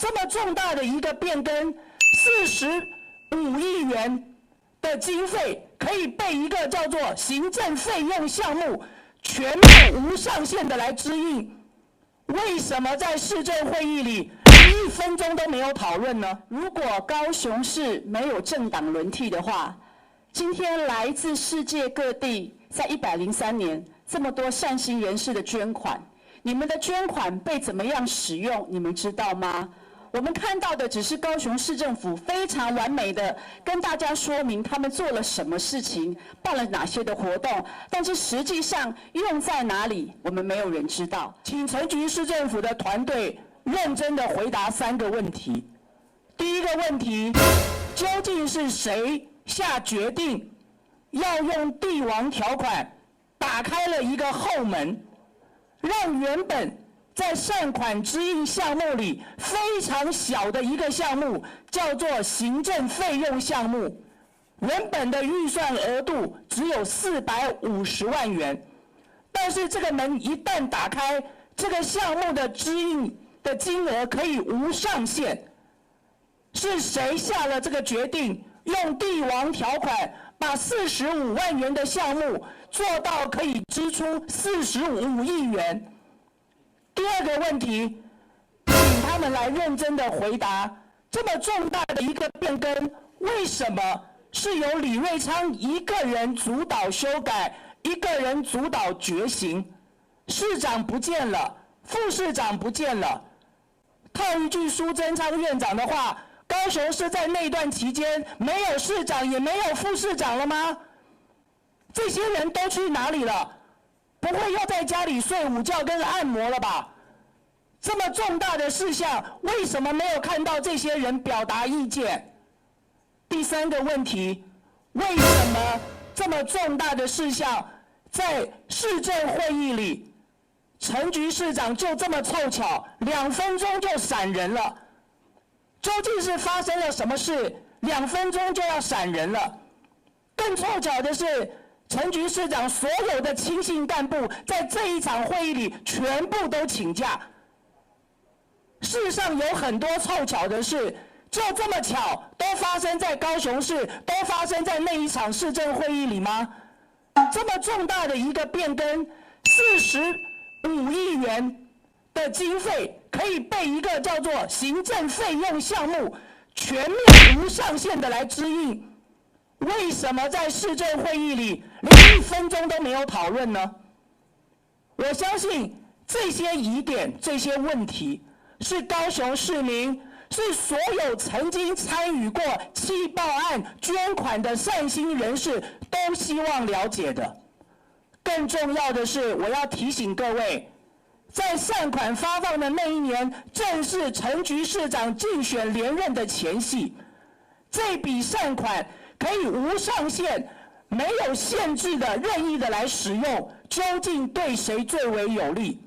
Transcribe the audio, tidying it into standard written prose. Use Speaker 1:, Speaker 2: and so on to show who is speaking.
Speaker 1: 这么重大的一个变更，45亿元的经费可以被一个叫做行政费用项目全面无上限的来支应，为什么在市政会议里1分钟都没有讨论呢？
Speaker 2: 如果高雄市没有政党轮替的话，今天来自世界各地，在103年这么多善心人士的捐款，你们的捐款被怎么样使用，你们知道吗？我们看到的只是高雄市政府非常完美的跟大家说明他们做了什么事情，办了哪些的活动，但是实际上用在哪里，我们没有人知道。
Speaker 1: 请陈菊市政府的团队认真的回答3个问题。第一个问题，究竟是谁下决定要用帝王条款打开了一个后门，让原本在善款支应项目里非常小的一个项目，叫做行政费用项目，原本的预算额度只有450万元，但是这个门一旦打开，这个项目的支应的金额可以无上限。是谁下了这个决定，用帝王条款把45万元的项目做到可以支出45亿元？第二个问题，请他们来认真的回答，这么重大的一个变更，为什么是由李瑞昌一个人主导修改，一个人主导决行？市长不见了，副市长不见了。套一句苏贞昌院长的话，高雄市在那段期间没有市长也没有副市长了吗？这些人都去哪里了？不会又在家里睡午觉跟按摩了吧？这么重大的事项，为什么没有看到这些人表达意见？第3个问题，为什么这么重大的事项，在市政会议里，陈菊市长就这么凑巧2分钟就闪人了？究竟是发生了什么事？2分钟就要闪人了？更凑巧的是，陈菊市长所有的亲信干部在这一场会议里全部都请假。世上有很多凑巧的事，就这么巧都发生在高雄市，都发生在那一场市政会议里吗？这么重大的一个变更，45亿元的经费可以被一个叫做行政费用项目全面无上限的来支应，为什么在市政会议里连1分钟都没有讨论呢？我相信这些疑点、这些问题，是高雄市民，是所有曾经参与过气爆案捐款的善心人士都希望了解的。更重要的是，我要提醒各位，在善款发放的那一年，正是陈菊市长竞选连任的前夕，这笔善款可以无上限、没有限制的任意的来使用，究竟对谁最为有利？